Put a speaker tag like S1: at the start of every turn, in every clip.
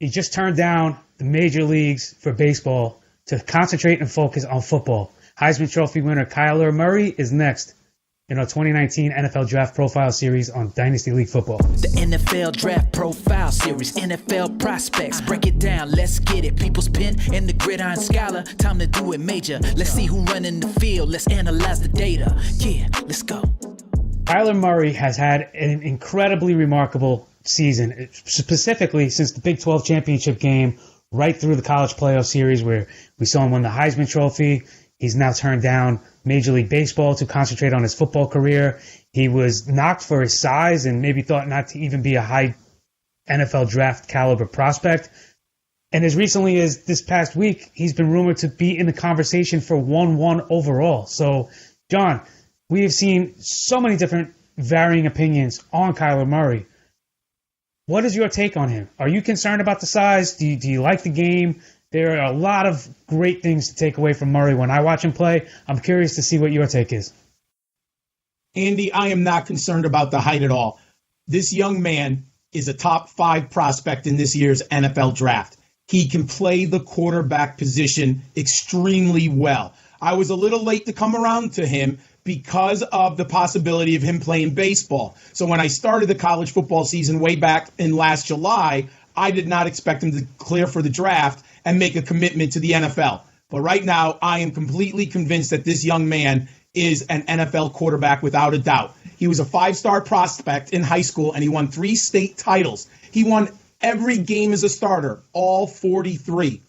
S1: He just turned down the major leagues for baseball to concentrate and focus on football. Heisman Trophy winner Kyler Murray is next in our 2019 NFL Draft Profile Series on Dynasty League Football.
S2: The NFL Draft Profile Series, NFL prospects, break it down, let's get it. People's pen and the gridiron scholar, time to do it major. Let's see who running the field, let's analyze the data. Yeah, let's go.
S1: Kyler Murray has had an incredibly remarkable season, specifically since the Big 12 championship game right through the college playoff series where we saw him win the Heisman Trophy. He's now turned down Major League Baseball to concentrate on his football career. He was knocked for his size and maybe thought not to even be a high NFL draft caliber prospect. And as recently as this past week, he's been rumored to be in the conversation for 1-1 overall. So, John, we have seen so many different varying opinions on Kyler Murray. What is your take on him? Are you concerned about the size? Do you like the game? There are a lot of great things to take away from Murray when I watch him play. I'm curious to see what your take is.
S3: Andy, I am not concerned about the height at all. This young man is a top 5 prospect in this year's NFL draft. He can play the quarterback position extremely well. I was a little late to come around to him because of the possibility of him playing baseball. So when I started the college football season way back in last July, I did not expect him to clear for the draft and make a commitment to the NFL. But right now, I am completely convinced that this young man is an NFL quarterback without a doubt. He was a 5-star prospect in high school, and he won 3 state titles. He won every game as a starter, all 43.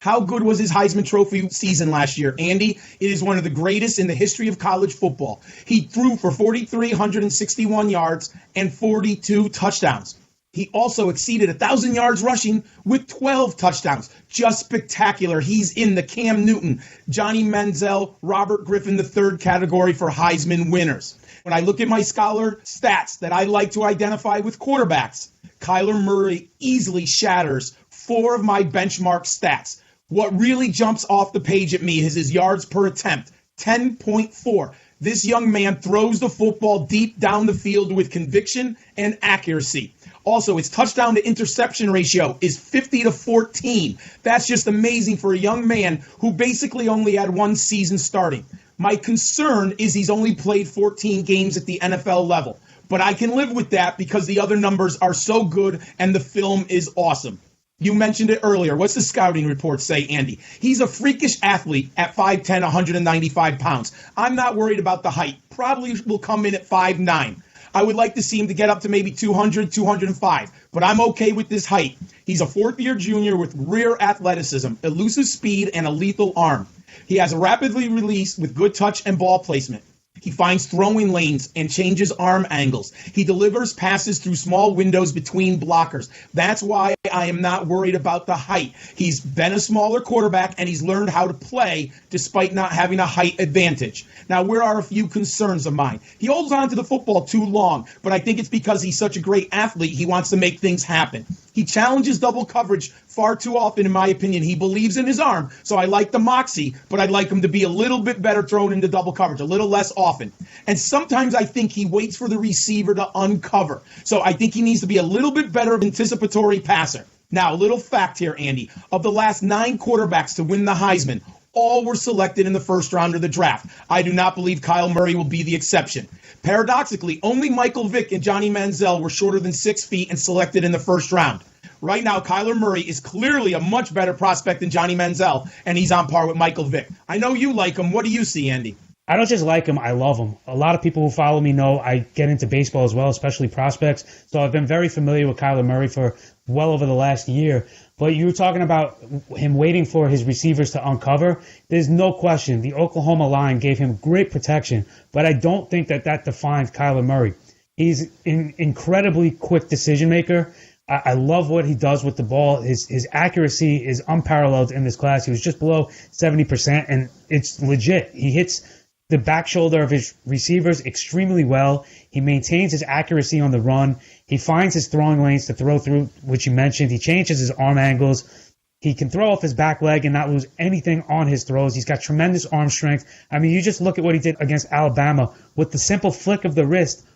S3: How good was his Heisman Trophy season last year, Andy? It is one of the greatest in the history of college football. He threw for 4,361 yards and 42 touchdowns. He also exceeded 1,000 yards rushing with 12 touchdowns. Just spectacular. He's in the Cam Newton, Johnny Manziel, Robert Griffin III category for Heisman winners. When I look at my scholar stats that I like to identify with quarterbacks, Kyler Murray easily shatters 4 of my benchmark stats. What really jumps off the page at me is his yards per attempt, 10.4. This young man throws the football deep down the field with conviction and accuracy. Also, his touchdown to interception ratio is 50-14. That's just amazing for a young man who basically only had 1 season starting. My concern is he's only played 14 games at the NFL level. But I can live with that because the other numbers are so good and the film is awesome. You mentioned it earlier. What's the scouting report say, Andy? He's a freakish athlete at 5'10", 195 pounds. I'm not worried about the height. Probably will come in at 5'9". I would like to see him to get up to maybe 200, 205, but I'm okay with this height. He's a 4th-year junior with rear athleticism, elusive speed, and a lethal arm. He has a rapidly release with good touch and ball placement. He finds throwing lanes and changes arm angles. He delivers passes through small windows between blockers. That's why I am not worried about the height. He's been a smaller quarterback, and he's learned how to play despite not having a height advantage. Now, where are a few concerns of mine? He holds on to the football too long, but I think it's because he's such a great athlete, he wants to make things happen. He challenges double coverage far too often, in my opinion. He believes in his arm, so I like the moxie, but I'd like him to be a little bit better thrown into double coverage, a little less often. And sometimes I think he waits for the receiver to uncover. So I think he needs to be a little bit better anticipatory passer. Now, a little fact here, Andy. Of the last 9 quarterbacks to win the Heisman, all were selected in the first round of the draft. I do not believe Kyle Murray will be the exception. Paradoxically, only Michael Vick and Johnny Manziel were shorter than 6 feet and selected in the first round. Right now, Kyler Murray is clearly a much better prospect than Johnny Manziel, and he's on par with Michael Vick. I know you like him. What do you see, Andy?
S1: I don't just like him, I love him. A lot of people who follow me know I get into baseball as well, especially prospects. So I've been very familiar with Kyler Murray for well over the last year. But you were talking about him waiting for his receivers to uncover. There's no question the Oklahoma line gave him great protection, but I don't think that defines Kyler Murray. He's an incredibly quick decision maker. I love what he does with the ball. His accuracy is unparalleled in this class. He was just below 70%, and it's legit. He hits the back shoulder of his receivers extremely well. He maintains his accuracy on the run. He finds his throwing lanes to throw through, which you mentioned. He changes his arm angles. He can throw off his back leg and not lose anything on his throws. He's got tremendous arm strength. I mean, you just look at what he did against Alabama with the simple flick of the wrist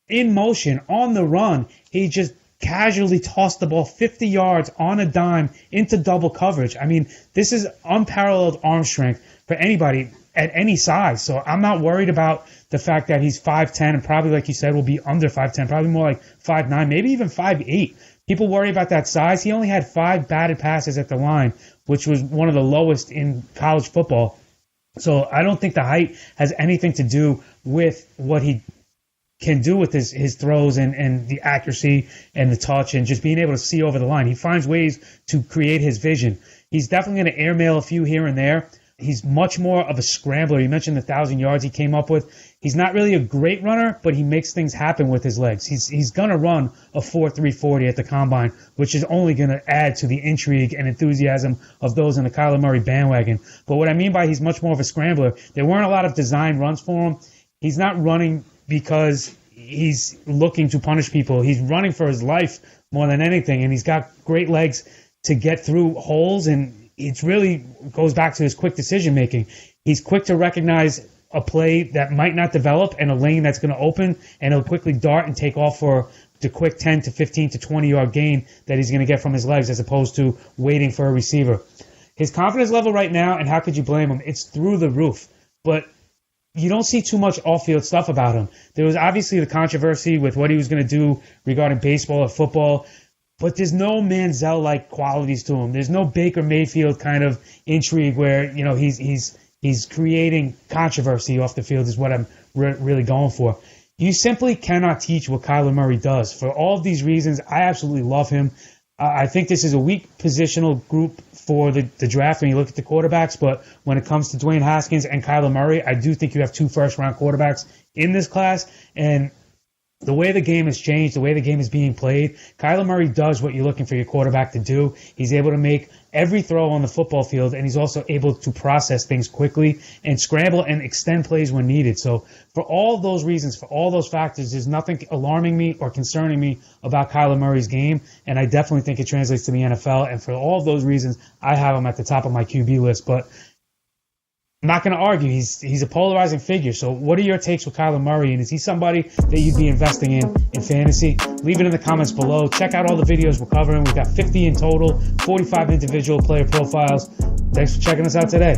S1: in motion on the run. He just casually tossed the ball 50 yards on a dime into double coverage. I mean, this is unparalleled arm strength for anybody at any size. So I'm not worried about the fact that he's 5'10", and probably, like you said, will be under 5'10", probably more like 5'9", maybe even 5'8". People worry about that size. He only had 5 batted passes at the line, which was one of the lowest in college football. So I don't think the height has anything to do with what he can do with his throws and the accuracy and the touch and just being able to see over the line. He finds ways to create his vision. He's definitely going to airmail a few here and there. He's much more of a scrambler. You mentioned the 1,000 yards he came up with. He's not really a great runner, but he makes things happen with his legs. He's going to run a 4.3 40 at the combine, which is only going to add to the intrigue and enthusiasm of those in the Kyler Murray bandwagon. But what I mean by he's much more of a scrambler, there weren't a lot of design runs for him. He's not running because he's looking to punish people. He's running for his life more than anything, and he's got great legs to get through holes, and it really goes back to his quick decision making. He's quick to recognize a play that might not develop and a lane that's going to open, and he'll quickly dart and take off for the quick 10 to 15 to 20 yard gain that he's going to get from his legs, as opposed to waiting for a receiver. His confidence level right now, and how could you blame him? It's through the roof. But you don't see too much off-field stuff about him. There was obviously the controversy with what he was going to do regarding baseball or football, but there's no Manziel-like qualities to him. There's no Baker Mayfield kind of intrigue where, you know, he's creating controversy off the field is what I'm really going for. You simply cannot teach what Kyler Murray does. For all of these reasons, I absolutely love him. I think this is a weak positional group for the draft when you look at the quarterbacks, but when it comes to Dwayne Haskins and Kyler Murray, I do think you have 2 first-round quarterbacks in this class, and the way the game has changed, the way the game is being played, Kyler Murray does what you're looking for your quarterback to do. He's able to make every throw on the football field, and he's also able to process things quickly and scramble and extend plays when needed. So for all those reasons, for all those factors, there's nothing alarming me or concerning me about Kyler Murray's game, and I definitely think it translates to the NFL. And for all of those reasons, I have him at the top of my QB list. But I'm not going to argue. He's a polarizing figure. So what are your takes with Kyler Murray? And is he somebody that you'd be investing in fantasy? Leave it in the comments below. Check out all the videos we're covering. We've got 50 in total, 45 individual player profiles. Thanks for checking us out today.